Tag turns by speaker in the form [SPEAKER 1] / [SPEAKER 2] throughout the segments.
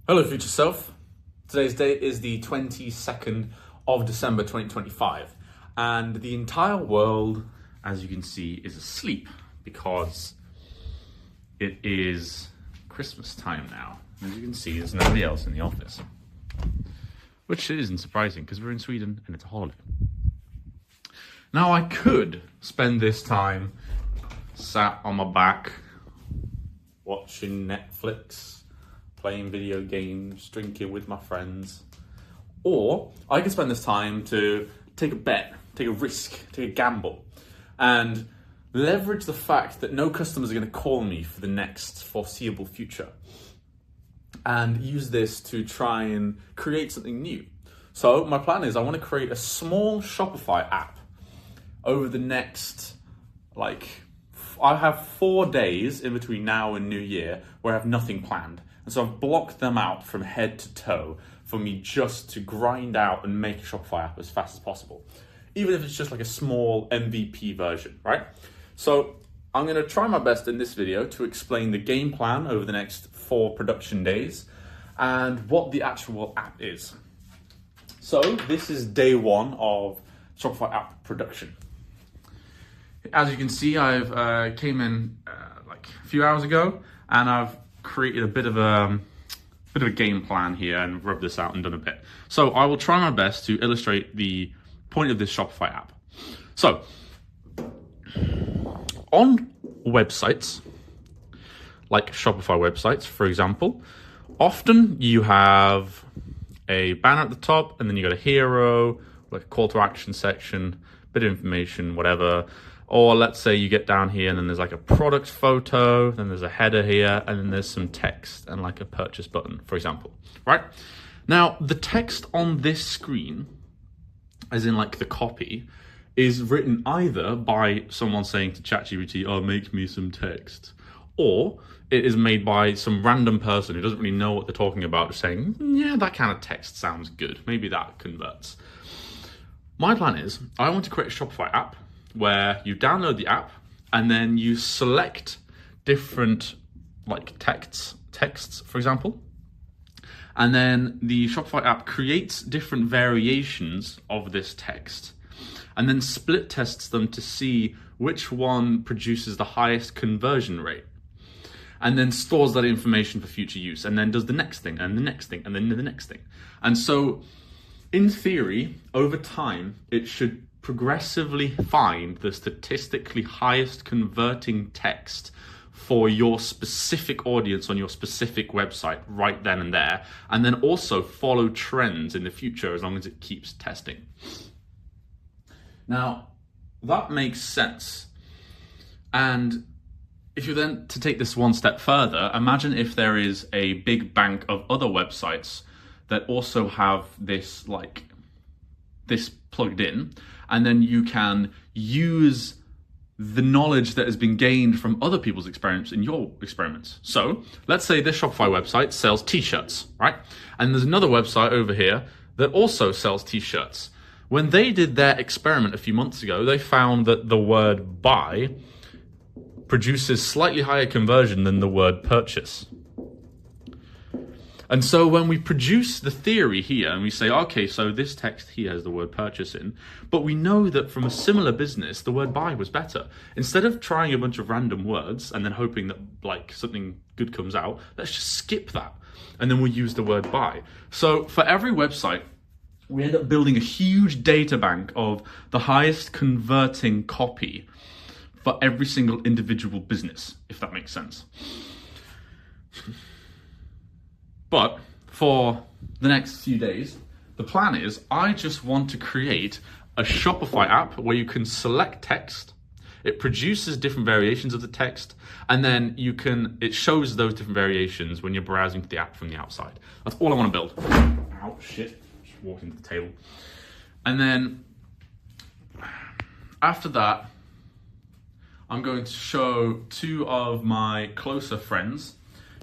[SPEAKER 1] Hello, future self. Today's date is the 22nd of December 2025, and the entire world, as you can see, is asleep because it is Christmas time now. As you can see, there's nobody else in the office, which isn't surprising because we're in Sweden and it's a holiday. Now, I could spend this time sat on my back watching Netflix, playing video games, drinking with my friends. Or I could spend this time to take a bet, take a risk, take a gamble, and leverage the fact that no customers are going to call me for the next foreseeable future, and use this to try and create something new. So my plan is I want to create a small Shopify app over the next, I have 4 days in between now and New Year where I have nothing planned. And so I've blocked them out from head to toe for me just to grind out and make a Shopify app as fast as possible. Even if it's just like a small MVP version, right? So I'm going to try my best in this video to explain the game plan over the next 4 production days and what the actual app is. So this is day 1 of Shopify app production. As you can see, I've came in a few hours ago, and I've created a bit of a game plan here and rubbed this out and done a bit. So I will try my best to illustrate the point of this Shopify app. So on websites, like Shopify websites, for example, often you have a banner at the top, and then you got a hero, like a call to action section, bit of information, whatever. Or let's say you get down here and then there's like a product photo, then there's a header here, and then there's some text and like a purchase button, for example, right? Now, the text on this screen, as in like the copy, is written either by someone saying to ChatGPT, oh, make me some text, or it is made by some random person who doesn't really know what they're talking about, just saying, yeah, that kind of text sounds good. Maybe that converts. My plan is I want to create a Shopify app where you download the app and then you select different texts, for example. And then the Shopify app creates different variations of this text and then split tests them to see which one produces the highest conversion rate, and then stores that information for future use, and then does the next thing and the next thing and then the next thing. And so in theory, over time, it should progressively find the statistically highest converting text for your specific audience on your specific website right then and there, and then also follow trends in the future as long as it keeps testing. Now, that makes sense. And if you're then to take this one step further, imagine if there is a big bank of other websites that also have this plugged in, and then you can use the knowledge that has been gained from other people's experience in your experiments. So let's say this Shopify website sells t-shirts, right? And there's another website over here that also sells t-shirts. When they did their experiment a few months ago, they found that the word buy produces slightly higher conversion than the word purchase. And so when we produce the theory here and we say, okay, so this text here has the word purchase in, but we know that from a similar business, the word buy was better. Instead of trying a bunch of random words and then hoping that something good comes out, let's just skip that. And then we'll use the word buy. So for every website, we end up building a huge data bank of the highest converting copy for every single individual business, if that makes sense. But for the next few days, the plan is I just want to create a Shopify app where you can select text, it produces different variations of the text, and then it shows those different variations when you're browsing the app from the outside. That's all I want to build. Ow, shit, just walked into the table. And then after that, I'm going to show 2 of my closer friends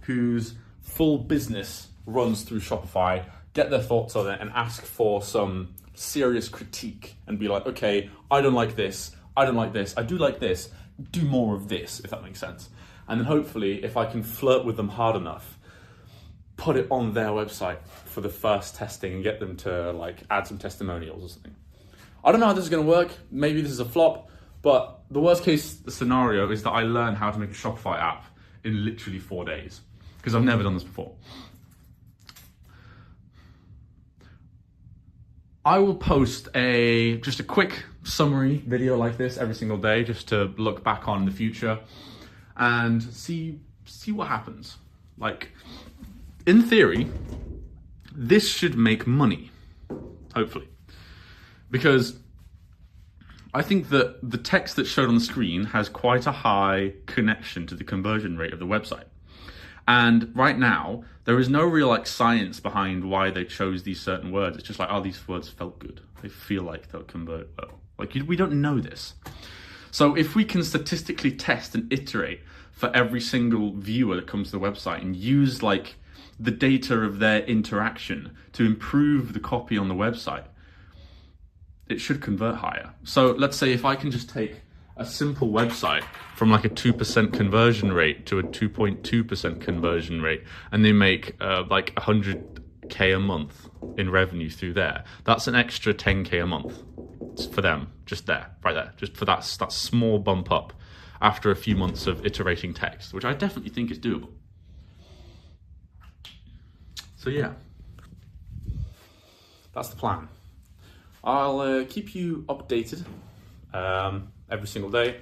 [SPEAKER 1] whose full business runs through Shopify, get their thoughts on it, and ask for some serious critique and be like, okay, I don't like this, I don't like this, I do like this, do more of this, if that makes sense. And then hopefully, if I can flirt with them hard enough, put it on their website for the first testing and get them to like add some testimonials or something. I don't know how this is going to work. Maybe this is a flop, but the worst case scenario is that I learn how to make a Shopify app in literally 4 days, because I've never done this before. I will post just a quick summary video like this every single day, just to look back on in the future and see what happens. Like, in theory, this should make money, hopefully. Because I think that the text that showed on the screen has quite a high connection to the conversion rate of the website. And right now, there is no real like science behind why they chose these certain words. It's just like, oh, these words felt good. They feel like they'll convert well. Like, we don't know this. So if we can statistically test and iterate for every single viewer that comes to the website and use like the data of their interaction to improve the copy on the website, it should convert higher. So let's say if I can just take a simple website from like a 2% conversion rate to a 2.2% conversion rate, and they make like 100K a month in revenue through there, that's an extra 10K a month for them, just there, right there, just for that small bump up after a few months of iterating text, which I definitely think is doable. So yeah, that's the plan. I'll keep you updated every single day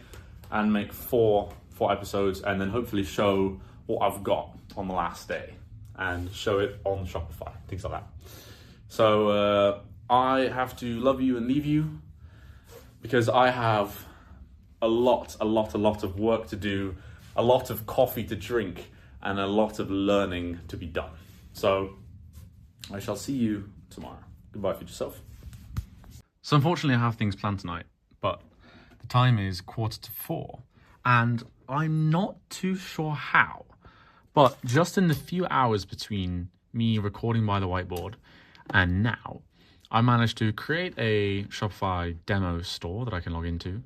[SPEAKER 1] and make four episodes, and then hopefully show what I've got on the last day and show it on Shopify, things like that. So I have to love you and leave you, because I have a lot of work to do, a lot of coffee to drink, and a lot of learning to be done. So I shall see you tomorrow. Goodbye for yourself. So unfortunately I have things planned tonight, but the time is 3:45 and I'm not too sure how, but just in the few hours between me recording by the whiteboard and now, I managed to create a Shopify demo store that I can log into.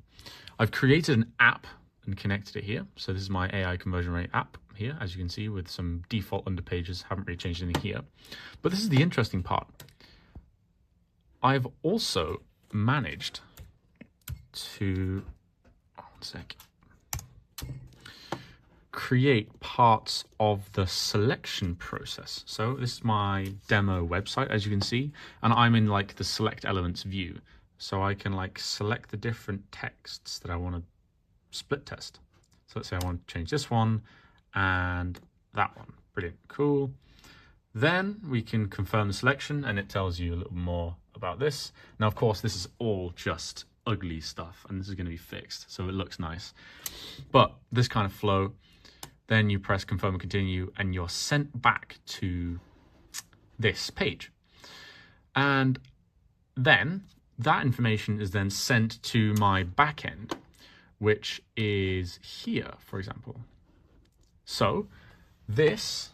[SPEAKER 1] I've created an app and connected it here. So this is my AI conversion rate app here, as you can see, with some default underpages. Haven't really changed anything here. But this is the interesting part. I've also managed to, create parts of the selection process. So this is my demo website, as you can see, and I'm in like the select elements view. So I can like select the different texts that I want to split test. So let's say I want to change this one and that one. Brilliant, cool. Then we can confirm the selection and it tells you a little more about this. Now, of course, this is all just ugly stuff and this is going to be fixed, so it looks nice. But this kind of flow, then you press confirm and continue and you're sent back to this page. And then that information is then sent to my backend, which is here, for example. So this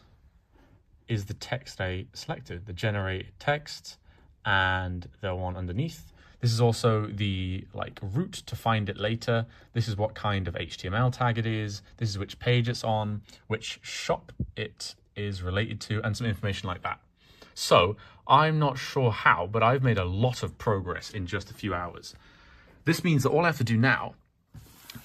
[SPEAKER 1] is the text I selected, the generated text, and the one underneath. This is also the like route to find it later. This is what kind of HTML tag it is. This is which page it's on, which shop it is related to, and some information like that. So I'm not sure how, but I've made a lot of progress in just a few hours. This means that all I have to do now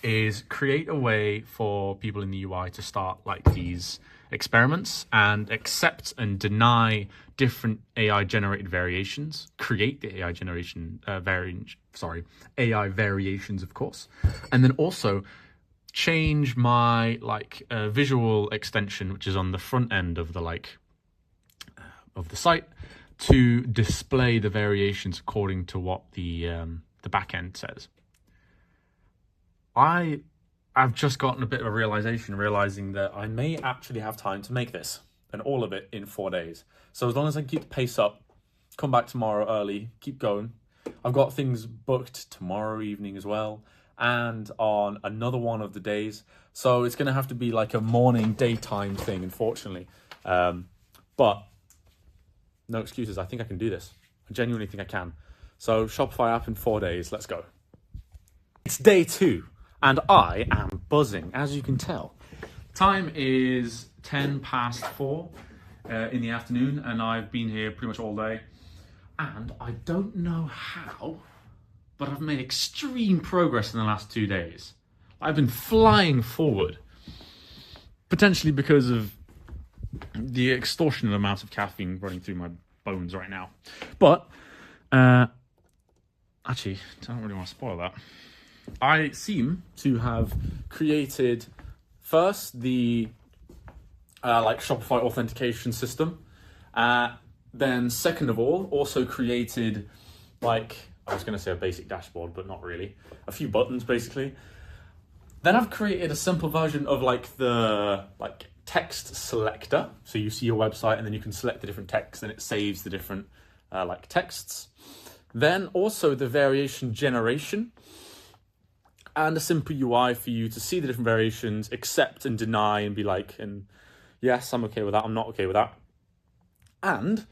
[SPEAKER 1] is create a way for people in the UI to start like these experiments and accept and deny different AI generated variations, create the AI generation AI variations, of course, and then also change my visual extension, which is on the front end of the of the site, to display the variations according to what the back end says. I've just gotten a bit of a realizing that I may actually have time to make this, and all of it in 4 days. So as long as I keep the pace up, come back tomorrow early, keep going. I've got things booked tomorrow evening as well, and on another one of the days. So it's going to have to be like a morning, daytime thing, unfortunately. But no excuses. I think I can do this. I genuinely think I can. So Shopify app in 4 days. Let's go. It's day 2. And I am buzzing, as you can tell. Time is 4:10. in the afternoon, and I've been here pretty much all day. And I don't know how, but I've made extreme progress in the last 2 days. I've been flying forward, potentially because of the extortionate amount of caffeine running through my bones right now. But actually, I don't really want to spoil that. I seem to have created first the Shopify authentication system. Then second of all, also created I was going to say a basic dashboard, but not really. A few buttons basically. Then I've created a simple version of the text selector. So you see your website and then you can select the different text and it saves the different texts. Then also the variation generation and a simple UI for you to see the different variations, accept and deny and be and yes, I'm okay with that, I'm not okay with that. And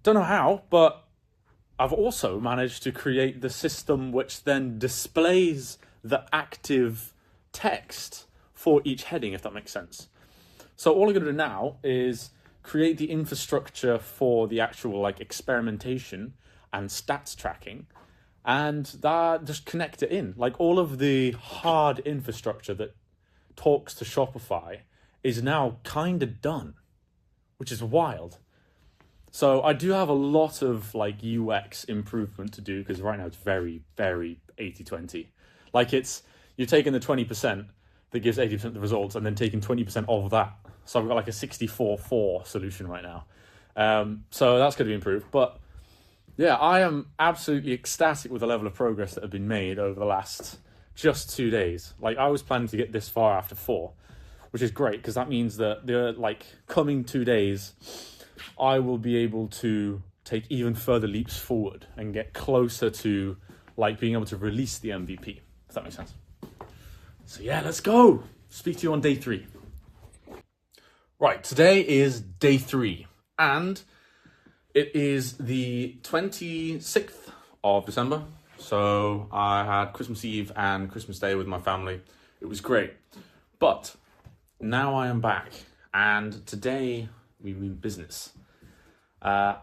[SPEAKER 1] don't know how, but I've also managed to create the system which then displays the active text for each heading, if that makes sense. So all I'm going to do now is create the infrastructure for the actual experimentation and stats tracking, and that just connect it in. All of the hard infrastructure that talks to Shopify is now kind of done, which is wild. So I do have a lot of UX improvement to do, because right now it's very, very 80-20. You're taking the 20% that gives 80% of the results and then taking 20% of that. So I've got a 64-4 solution right now. So that's going to be improved. But yeah, I am absolutely ecstatic with the level of progress that have been made over the last just 2 days. I was planning to get this far after 4, which is great, because that means that the coming 2 days, I will be able to take even further leaps forward and get closer to being able to release the MVP, if that makes sense. So yeah, let's go. Speak to you on day 3. Right, today is day 3, and it is the 26th of December. So I had Christmas Eve and Christmas Day with my family. It was great. But now I am back, and today we mean business. I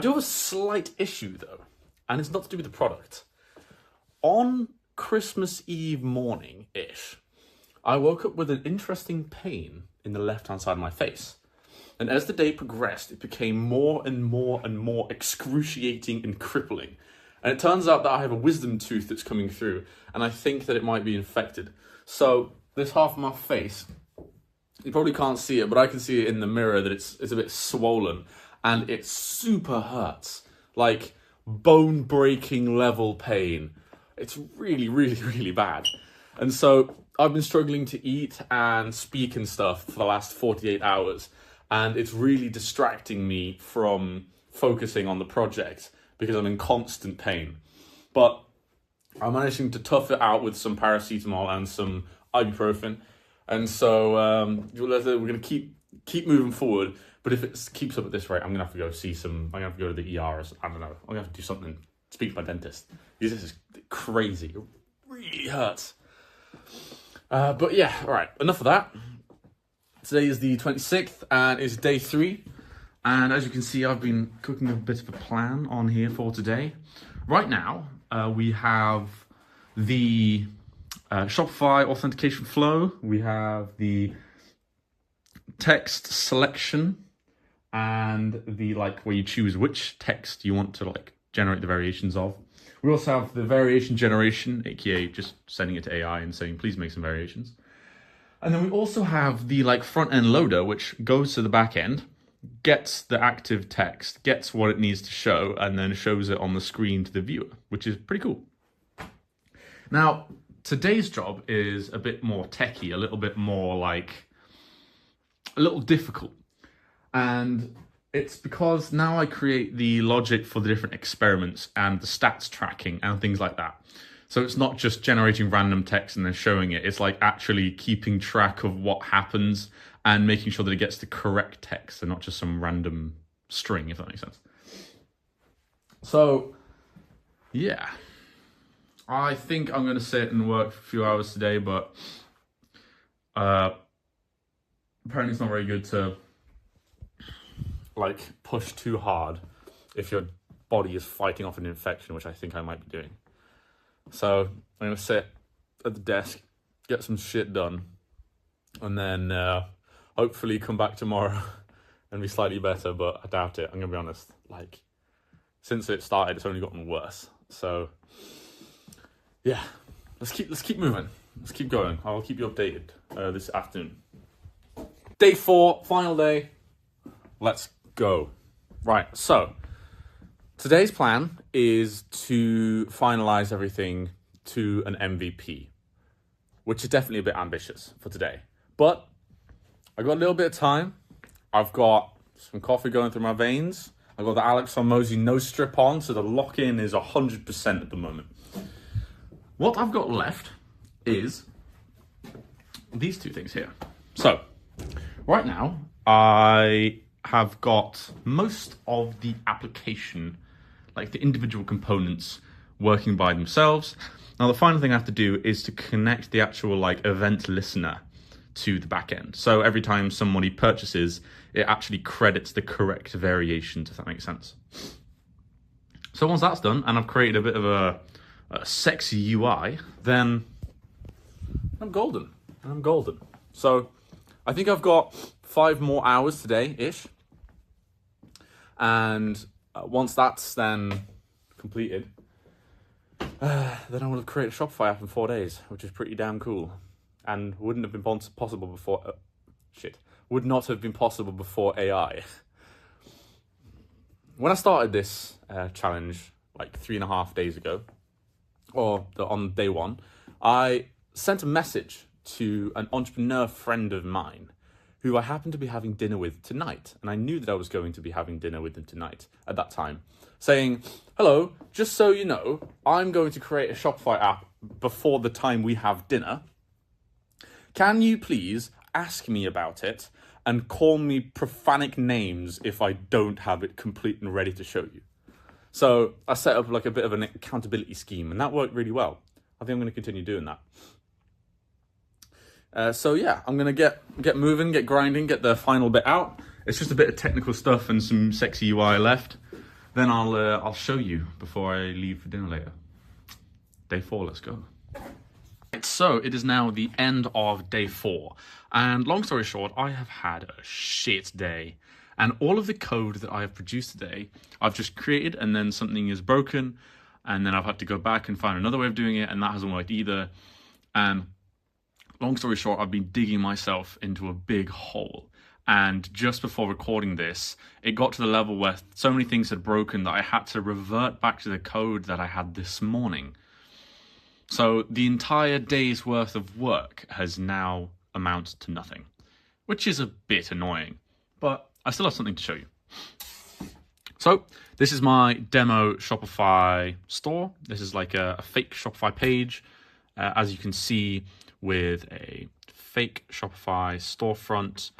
[SPEAKER 1] do have a slight issue though, and it's not to do with the product. On Christmas Eve morning-ish, I woke up with an interesting pain in the left-hand side of my face. And as the day progressed, it became more and more and more excruciating and crippling. And it turns out that I have a wisdom tooth that's coming through, and I think that it might be infected. So this half of my face, you probably can't see it, but I can see it in the mirror that it's a bit swollen, and it super hurts. Bone-breaking level pain. It's really, really, really bad. And so I've been struggling to eat and speak and stuff for the last 48 hours. And it's really distracting me from focusing on the project because I'm in constant pain. But I'm managing to tough it out with some paracetamol and some ibuprofen. And so we're going to keep moving forward. But if it keeps up at this rate, I'm going to have to go I'm going to have to go to the ER or I don't know. I'm going to have to do something, speak to my dentist. Because this is crazy. It really hurts. But yeah, all right, enough of that. Today is the 26th and it's day 3. And as you can see, I've been cooking a bit of a plan on here for today. Right now, we have the Shopify authentication flow. We have the text selection and the where you choose which text you want to generate the variations of. We also have the variation generation, aka just sending it to AI and saying, please make some variations. And then we also have the front end loader, which goes to the back end, gets the active text, gets what it needs to show, and then shows it on the screen to the viewer, which is pretty cool. Now, today's job is a bit more techie, a little bit more a little difficult. And it's because now I create the logic for the different experiments and the stats tracking and things like that. So it's not just generating random text and then showing it. It's actually keeping track of what happens and making sure that it gets the correct text and not just some random string, if that makes sense. So, yeah. I think I'm going to sit and work for a few hours today, but apparently it's not very good to like push too hard if your body is fighting off an infection, which I think I might be doing. So I'm gonna sit at the desk, get some shit done, and then hopefully come back tomorrow and be slightly better, but I doubt it. I'm gonna be honest. Like, since it started, it's only gotten worse. So yeah, let's keep moving. Let's keep going. I'll keep you updated this afternoon. Day 4, final day. Let's go. Right, so today's plan is to finalize everything to an MVP, which is definitely a bit ambitious for today. But I got a little bit of time. I've got some coffee going through my veins. I've got the Alex Hormozy nose strip on, so the lock-in is 100% at the moment. What I've got left is these two things here. So right now, I have got most of the application, like the individual components, working by themselves. Now, the final thing I have to do is to connect the actual like event listener to the back end. So every time somebody purchases, it actually credits the correct variations, if that makes sense. So once that's done, and I've created a bit of a sexy UI, then I'm golden. So I think I've got 5 more hours today-ish. And once that's then completed, then I will have created a Shopify app in 4 days, which is pretty damn cool. And wouldn't have been possible before... would not have been possible before AI. When I started this challenge like 3.5 days ago, on day 1, I sent a message to an entrepreneur friend of mine who I happened to be having dinner with tonight. And I knew that I was going to be having dinner with him tonight at that time, saying, hello, just so you know, I'm going to create a Shopify app before the time we have dinner. Can you please ask me about it and call me profanic names if I don't have it complete and ready to show you? So I set up like a bit of an accountability scheme, and that worked really well. I think I'm going to continue doing that. So yeah, I'm going to get moving, get grinding, get the final bit out. It's just a bit of technical stuff and some sexy UI left. Then I'll show you before I leave for dinner later. Day 4, let's go. So it is now the end of day 4, and long story short, I have had a shit day, and all of the code that I have produced today, I've just created, and then something is broken, and then I've had to go back and find another way of doing it, and that hasn't worked either. And long story short, I've been digging myself into a big hole, and just before recording this, it got to the level where so many things had broken that I had to revert back to the code that I had this morning. So the entire day's worth of work has now amounted to nothing, which is a bit annoying, but I still have something to show you. So this is my demo Shopify store. This is like a fake Shopify page, as you can see, with a fake Shopify storefront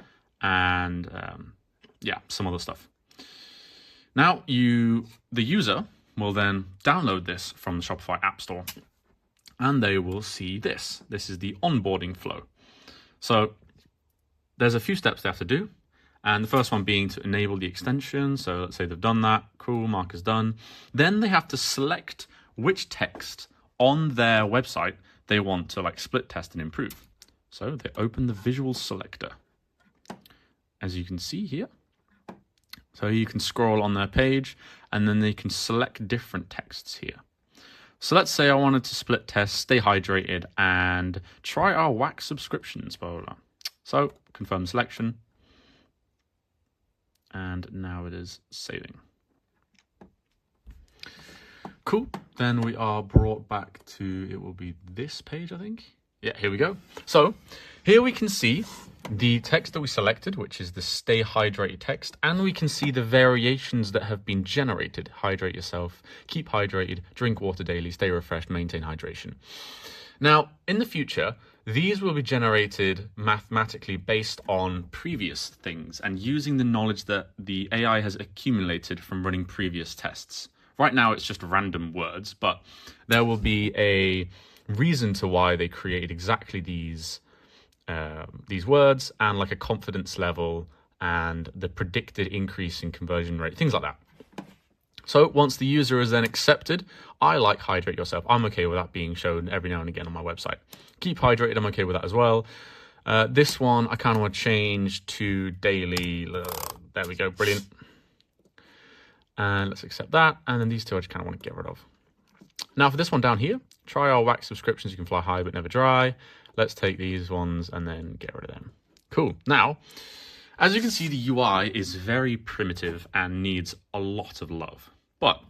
[SPEAKER 1] and some other stuff. Now the user will then download this from the Shopify App Store, and they will see this. This is the onboarding flow. So there's a few steps they have to do. And the first one being to enable the extension. So let's say they've done that. Cool, mark is done. Then they have to select which text on their website they want to like split test and improve. So they open the visual selector, as you can see here. So you can scroll on their page, and then they can select different texts here. So let's say I wanted to split test, stay hydrated, and try our wax subscriptions, blah, blah, blah. So confirm selection. And now it is saving. Cool. Then we are brought back to, it will be this page, I think. Yeah, here we go. So here we can see the text that we selected, which is the stay hydrated text, and we can see the variations that have been generated. Hydrate yourself, keep hydrated, drink water daily, stay refreshed, maintain hydration. Now, in the future, these will be generated mathematically based on previous things and using the knowledge that the AI has accumulated from running previous tests. Right now, it's just random words, but there will be a reason to why they created exactly these words, and like a confidence level and the predicted increase in conversion rate, things like that. So once the user is then accepted, I like hydrate yourself. I'm okay with that being shown every now and again on my website. Keep hydrated, I'm okay with that as well. This one, I kind of want to change to daily. There we go, brilliant. And let's accept that. And then these two I just kind of want to get rid of. Now for this one down here, try our wax subscriptions. You can fly high but never dry. Let's take these ones and then get rid of them. Cool. Now, as you can see, the UI is very primitive and needs a lot of love. But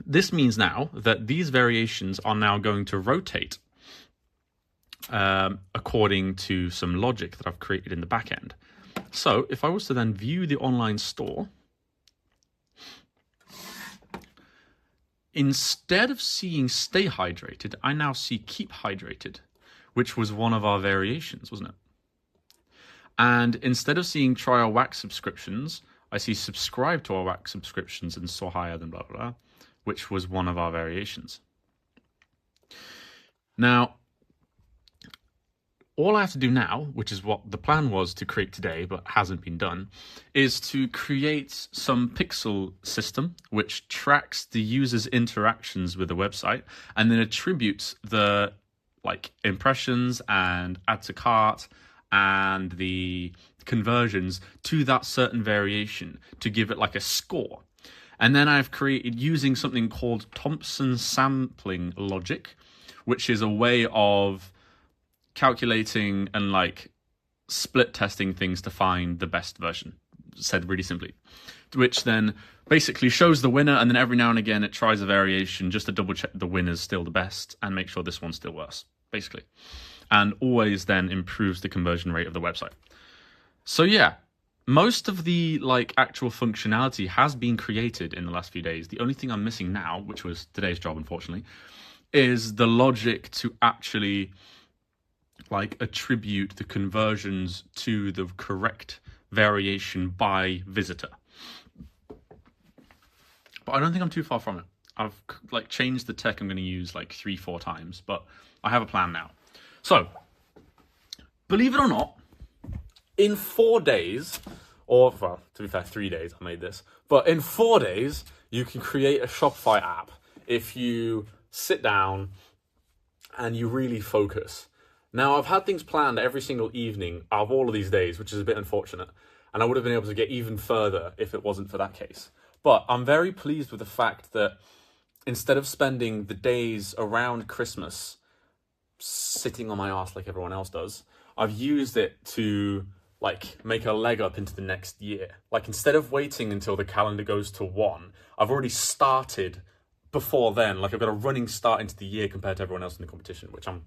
[SPEAKER 1] this means now that these variations are now going to rotate according to some logic that I've created in the back end. So if I was to then view the online store, instead of seeing stay hydrated, I now see keep hydrated, which was one of our variations, wasn't it? And instead of seeing try our wax subscriptions, I see subscribe to our wax subscriptions and soar higher than blah, blah, blah, which was one of our variations. Now, all I have to do now, which is what the plan was to create today, but hasn't been done, is to create some pixel system which tracks the user's interactions with the website and then attributes the impressions and add to cart and the conversions to that certain variation to give it like a score. And then I've created using something called Thompson sampling logic, which is a way of calculating and split testing things to find the best version, said really simply, which then basically shows the winner, and then every now and again it tries a variation just to double check the winner's still the best and make sure this one's still worse, basically. And always then improves the conversion rate of the website. So yeah, most of the actual functionality has been created in the last few days. The only thing I'm missing now, which was today's job unfortunately, is the logic to actually attribute the conversions to the correct variation by visitor. But I don't think I'm too far from it. I've changed the tech I'm going to use 3-4 times, but I have a plan now. So, believe it or not, in 4 days, or well, to be fair, 3 days I made this, but in 4 days, you can create a Shopify app if you sit down and you really focus. Now, I've had things planned every single evening of all of these days, which is a bit unfortunate, and I would have been able to get even further if it wasn't for that case. But I'm very pleased with the fact that instead of spending the days around Christmas sitting on my ass like everyone else does, I've used it to make a leg up into the next year. Instead of waiting until the calendar goes to 1, I've already started before then. I've got a running start into the year compared to everyone else in the competition, which I'm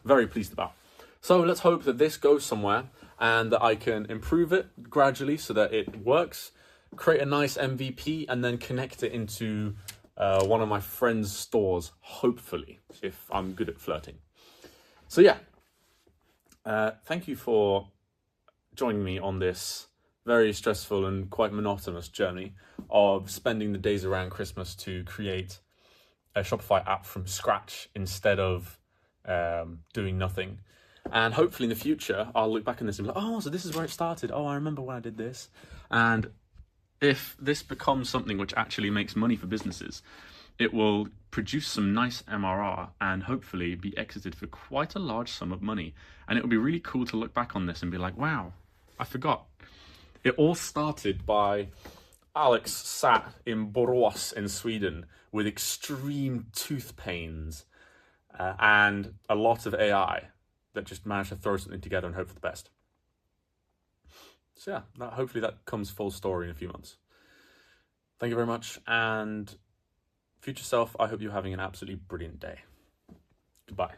[SPEAKER 1] very pleased about. So let's hope that this goes somewhere and that I can improve it gradually so that it works, create a nice MVP, and then connect it into one of my friends' stores, hopefully, if I'm good at flirting. So yeah, thank you for joining me on this very stressful and quite monotonous journey of spending the days around Christmas to create a Shopify app from scratch instead of doing nothing. And hopefully in the future, I'll look back on this and be like, oh, so this is where it started. Oh, I remember when I did this. And if this becomes something which actually makes money for businesses, it will produce some nice MRR and hopefully be exited for quite a large sum of money. And it will be really cool to look back on this and be like, wow, I forgot. It all started by Alex sat in Borås in Sweden with extreme tooth pains and a lot of AI that just managed to throw something together and hope for the best. So yeah, hopefully that comes full story in a few months. Thank you very much, and future self, I hope you're having an absolutely brilliant day. Goodbye.